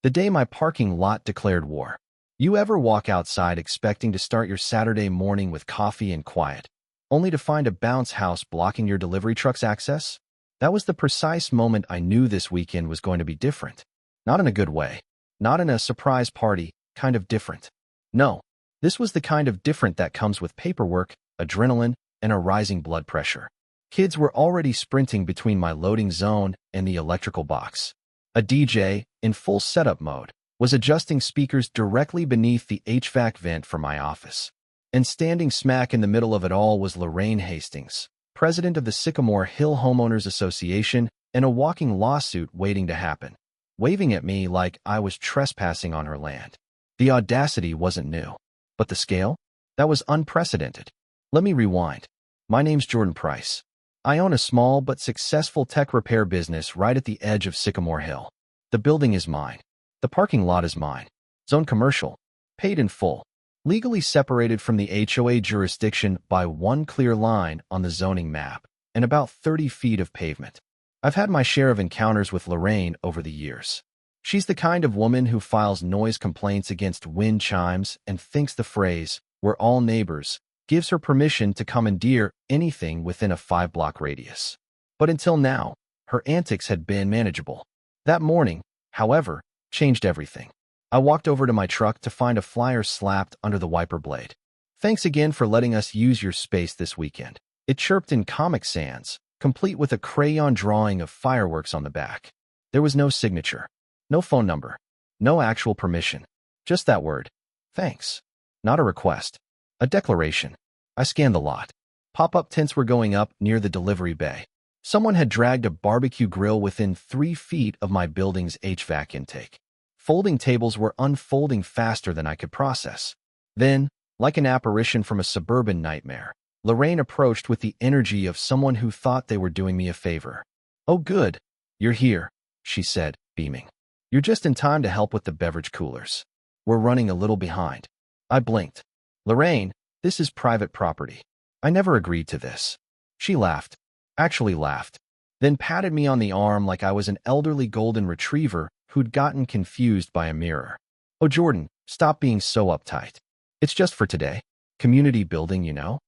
The day my parking lot declared war. You ever walk outside expecting to start your Saturday morning with coffee and quiet, only to find a bounce house blocking your delivery truck's access? That was the precise moment I knew this weekend was going to be different. Not in a good way. Not in a surprise party, kind of different. No, this was the kind of different that comes with paperwork, adrenaline, and a rising blood pressure. Kids were already sprinting between my loading zone and the electrical box. A DJ, in full setup mode, was adjusting speakers directly beneath the HVAC vent for my office. And standing smack in the middle of it all was Lorraine Hastings, president of the Sycamore Hill Homeowners Association, in a walking lawsuit waiting to happen, waving at me like I was trespassing on her land. The audacity wasn't new, but the scale? That was unprecedented. Let me rewind. My name's Jordan Price. I own a small but successful tech repair business right at the edge of Sycamore Hill. The building is mine. The parking lot is mine. Zone commercial. Paid in full. Legally separated from the HOA jurisdiction by one clear line on the zoning map and about 30 feet of pavement. I've had my share of encounters with Lorraine over the years. She's the kind of woman who files noise complaints against wind chimes and thinks the phrase, "we're all neighbors," gives her permission to commandeer anything within a 5-block radius. But until now, her antics had been manageable. That morning, however, changed everything. I walked over to my truck to find a flyer slapped under the wiper blade. "Thanks again for letting us use your space this weekend," it chirped in Comic Sans, complete with a crayon drawing of fireworks on the back. There was no signature, no phone number, no actual permission. Just that word. Thanks. Not a request. A declaration. I scanned the lot. Pop-up tents were going up near the delivery bay. Someone had dragged a barbecue grill within 3 feet of my building's HVAC intake. Folding tables were unfolding faster than I could process. Then, like an apparition from a suburban nightmare, Lorraine approached with the energy of someone who thought they were doing me a favor. "Oh good, you're here," she said, beaming. "You're just in time to help with the beverage coolers. We're running a little behind." I blinked. "Lorraine, this is private property. I never agreed to this." She laughed, actually laughed, then patted me on the arm like I was an elderly golden retriever who'd gotten confused by a mirror. "Oh, Jordan, stop being so uptight. It's just for today. Community building, you know."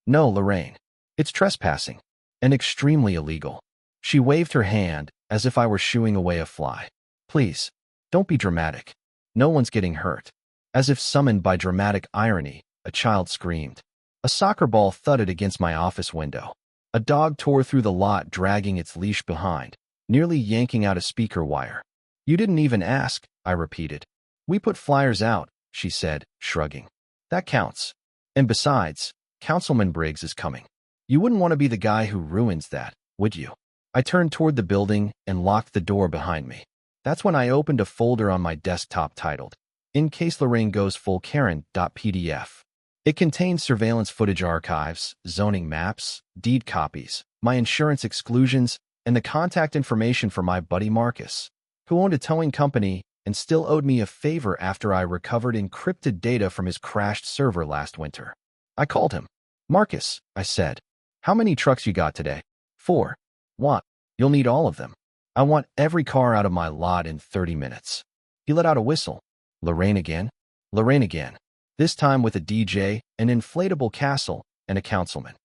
"No, Lorraine. It's trespassing. And extremely illegal." She waved her hand as if I were shooing away a fly. "Please, don't be dramatic. No one's getting hurt." As if summoned by dramatic irony, a child screamed. A soccer ball thudded against my office window. A dog tore through the lot dragging its leash behind, nearly yanking out a speaker wire. "You didn't even ask," I repeated. "We put flyers out," she said, shrugging. "That counts. And besides, Councilman Briggs is coming. You wouldn't want to be the guy who ruins that, would you?" I turned toward the building and locked the door behind me. That's when I opened a folder on my desktop titled, "In Case Lorraine Goes Full Karen.pdf." It contained surveillance footage archives, zoning maps, deed copies, my insurance exclusions, and the contact information for my buddy Marcus, who owned a towing company and still owed me a favor after I recovered encrypted data from his crashed server last winter. I called him. "Marcus," I said, "how many trucks you got today?" "4. "What? You'll need all of them. I want every car out of my lot in 30 minutes. He let out a whistle. "Lorraine again?" "Lorraine again. This time with a DJ, an inflatable castle, and a councilman."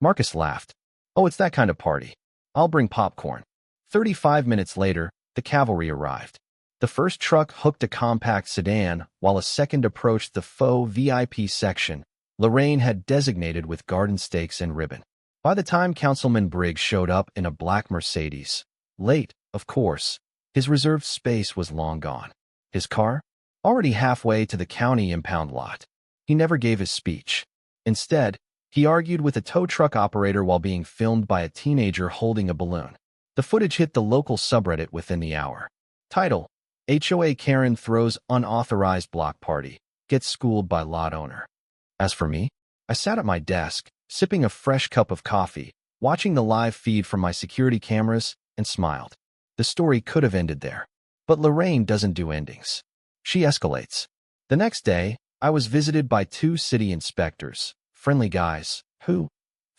Marcus laughed. "Oh, it's that kind of party. I'll bring popcorn." 35 minutes later, the cavalry arrived. The first truck hooked a compact sedan, while a second approached the faux VIP section Lorraine had designated with garden stakes and ribbon. By the time Councilman Briggs showed up in a black Mercedes, late, of course, his reserved space was long gone. His car? Already halfway to the county impound lot. He never gave his speech. Instead, he argued with a tow truck operator while being filmed by a teenager holding a balloon. The footage hit the local subreddit within the hour. Title: HOA Karen throws unauthorized block party, gets schooled by lot owner. As for me, I sat at my desk, sipping a fresh cup of coffee, watching the live feed from my security cameras, and smiled. The story could have ended there. But Lorraine doesn't do endings. She escalates. The next day, I was visited by 2 city inspectors, friendly guys, who,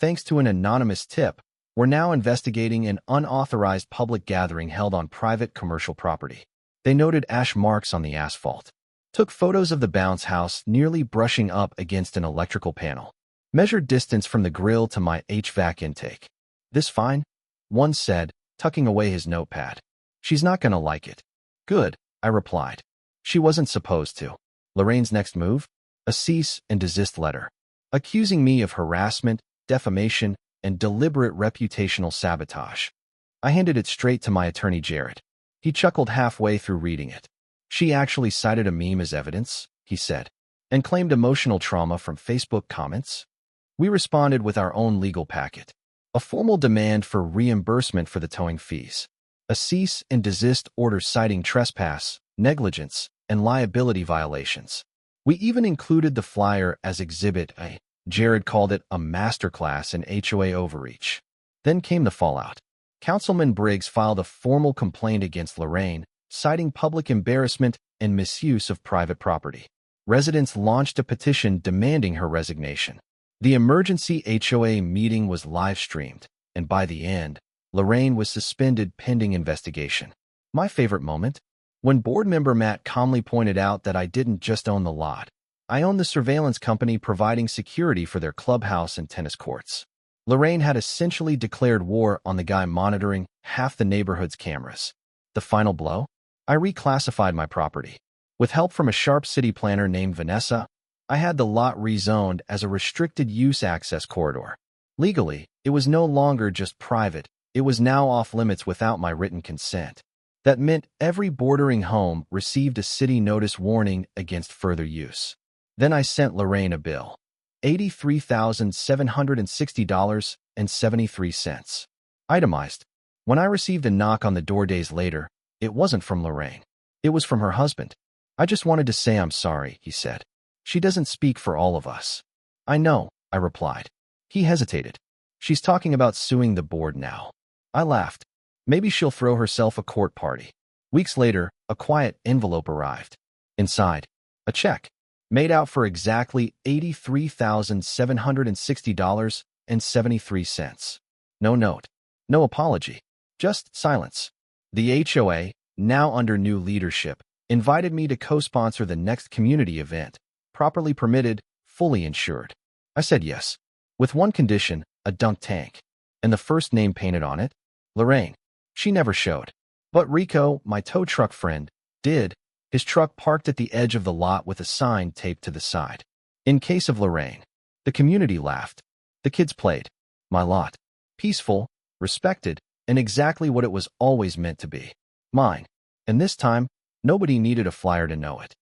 thanks to an anonymous tip, were now investigating an unauthorized public gathering held on private commercial property. They noted ash marks on the asphalt. Took photos of the bounce house nearly brushing up against an electrical panel. Measured distance from the grill to my HVAC intake. This fine? One said, tucking away his notepad. She's not gonna like it. Good, I replied. She wasn't supposed to. Lorraine's next move? A cease and desist letter. Accusing me of harassment, defamation, and deliberate reputational sabotage. I handed it straight to my attorney Jared. He chuckled halfway through reading it. She actually cited a meme as evidence, he said, and claimed emotional trauma from Facebook comments. We responded with our own legal packet. A formal demand for reimbursement for the towing fees. A cease and desist order citing trespass, negligence, and liability violations. We even included the flyer as Exhibit A. Jared called it a masterclass in HOA overreach. Then came the fallout. Councilman Briggs filed a formal complaint against Lorraine, citing public embarrassment and misuse of private property. Residents launched a petition demanding her resignation. The emergency HOA meeting was live-streamed, and by the end, Lorraine was suspended pending investigation. My favorite moment? When board member Matt calmly pointed out that I didn't just own the lot. I owned the surveillance company providing security for their clubhouse and tennis courts. Lorraine had essentially declared war on the guy monitoring half the neighborhood's cameras. The final blow? I reclassified my property. With help from a sharp city planner named Vanessa, I had the lot rezoned as a restricted use access corridor. Legally, it was no longer just private, it was now off-limits without my written consent. That meant every bordering home received a city notice warning against further use. Then I sent Lorraine a bill. $83,760.73. Itemized. When I received a knock on the door days later, it wasn't from Lorraine. It was from her husband. I just wanted to say I'm sorry, he said. She doesn't speak for all of us. I know, I replied. He hesitated. She's talking about suing the board now. I laughed. Maybe she'll throw herself a court party. Weeks later, a quiet envelope arrived. Inside, a check, made out for exactly $83,760.73. No note, no apology, just silence. The HOA, now under new leadership, invited me to co-sponsor the next community event, properly permitted, fully insured. I said yes, with one condition, a dunk tank, and the first name painted on it, Lorraine. She never showed. But Rico, my tow truck friend, did. His truck parked at the edge of the lot with a sign taped to the side. In case of Lorraine. The community laughed. The kids played. My lot. Peaceful, respected, and exactly what it was always meant to be. Mine. And this time, nobody needed a flyer to know it.